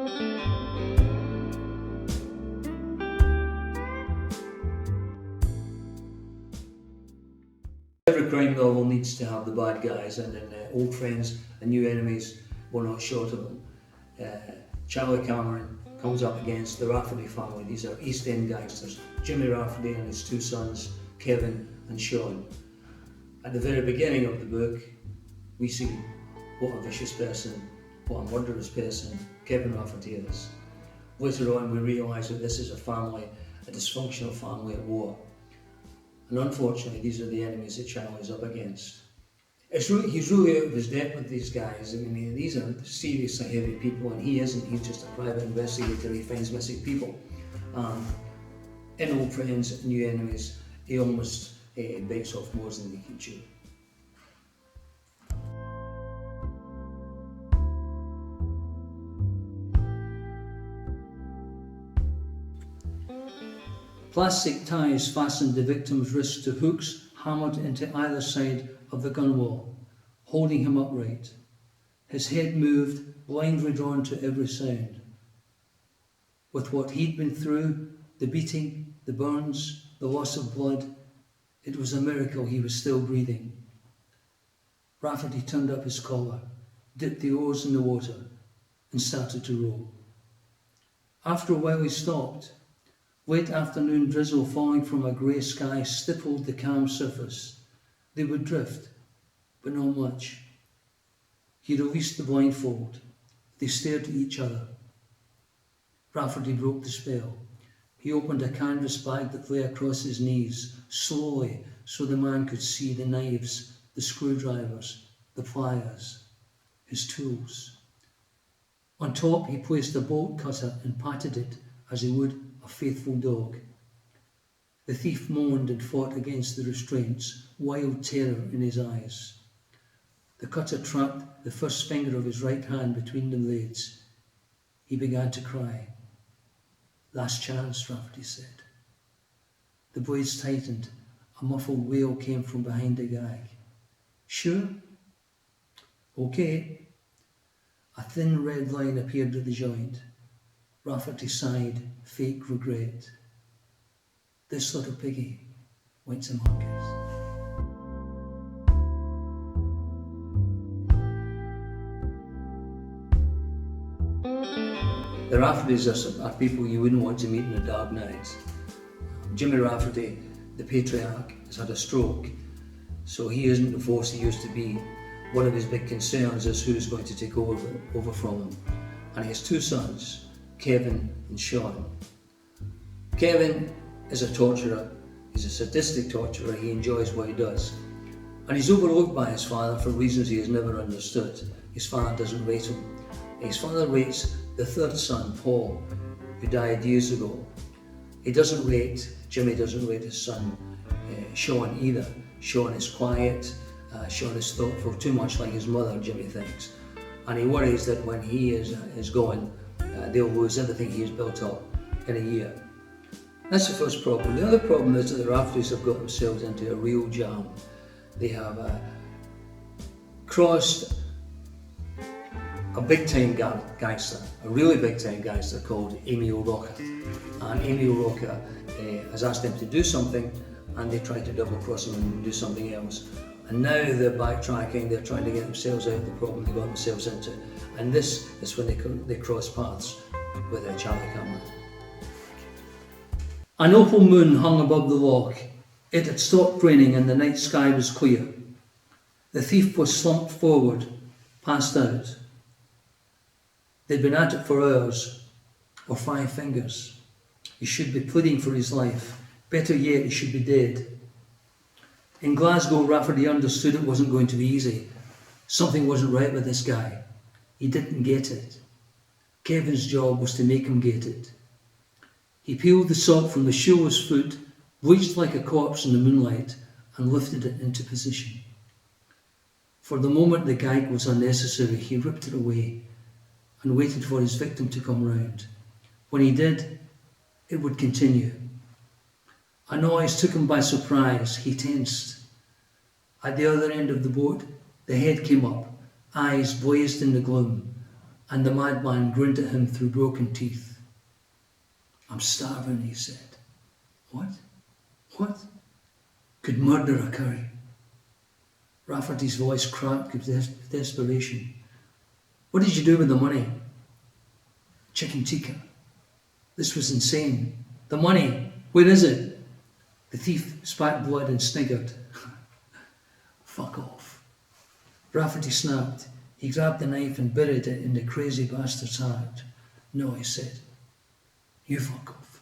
Every crime novel needs to have the bad guys, and in Old Friends and New Enemies, we're not short of them. Charlie Cameron comes up against the Rafferty family. These are East End gangsters. Jimmy Rafferty and his two sons, Kevin and Sean. At the very beginning of the book, we see what a vicious person, what a murderous person Kevin Rafferty is. Later on, we realise that this is a family, a dysfunctional family at war. And unfortunately, these are the enemies that Charlie's up against. He's really out of his depth with these guys. I mean, these are seriously heavy people, and he isn't. He's just a private investigator. He finds missing people. In Old Friends and New Enemies, he almost bites off more than he can chew. Plastic ties fastened the victim's wrists to hooks hammered into either side of the gunwale, holding him upright. His head moved, blindly drawn to every sound. With what he'd been through, the beating, the burns, the loss of blood, it was a miracle he was still breathing. Rafferty turned up his collar, dipped the oars in the water, and started to row. After a while he stopped. Late afternoon drizzle falling from a grey sky stippled the calm surface. They would drift, but not much. He released the blindfold. They stared at each other. Rafferty broke the spell. He opened a canvas bag that lay across his knees, slowly, so the man could see the knives, the screwdrivers, the pliers, his tools. On top he placed a bolt cutter and patted it as he would a faithful dog. The thief moaned and fought against the restraints, wild terror in his eyes. The cutter trapped the first finger of his right hand between the blades. He began to cry. "Last chance," Rafferty said. The blades tightened. A muffled wail came from behind the gag. "Sure?" "Okay." A thin red line appeared at the joint. Rafferty sighed, fake regret. This little piggy went to Xamonakis. The Raffertys are people you wouldn't want to meet in a dark night. Jimmy Rafferty, the patriarch, has had a stroke, so he isn't the force he used to be. One of his big concerns is who's going to take over from him. And he has two sons, Kevin and Sean. Kevin is a torturer. He's a sadistic torturer. He enjoys what he does. And he's overlooked by his father for reasons he has never understood. His father doesn't rate him. His father rates the third son, Paul, who died years ago. Jimmy doesn't rate his son, Sean, either. Sean is quiet, Sean is thoughtful, too much like his mother, Jimmy thinks. And he worries that when he is gone, they'll lose everything he has built up in a year. That's the first problem. The other problem is that the Raffertys have got themselves into a real jam. They have crossed a big-time gangster, a really big-time gangster called Amy O'Rourke. And Amy O'Rourke has asked them to do something, and they tried to double-cross him and do something else. And now they're backtracking, they're trying to get themselves out of the problem they got themselves into. And this is when they cross paths with Charlie Cameron. An opal moon hung above the loch. It had stopped raining and the night sky was clear. The thief was slumped forward, passed out. They'd been at it for hours, or 5 fingers. He should be pleading for his life. Better yet, he should be dead. In Glasgow, Rafferty understood it wasn't going to be easy. Something wasn't right with this guy. He didn't get it. Kevin's job was to make him get it. He peeled the sock from the shoeless foot, bleached like a corpse in the moonlight, and lifted it into position. For the moment the gag was unnecessary, he ripped it away and waited for his victim to come round. When he did, it would continue. A noise took him by surprise. He tensed. At the other end of the boat, the head came up. Eyes blazed in the gloom. And the madman grinned at him through broken teeth. I'm starving, he said. What? What? Could murder occur? Rafferty's voice cracked with desperation. What did you do with the money? Chicken tikka. This was insane. The money, where is it? The thief spat blood and sniggered. Fuck off. Rafferty snapped. He grabbed the knife and buried it in the crazy bastard's heart. No, he said. You fuck off.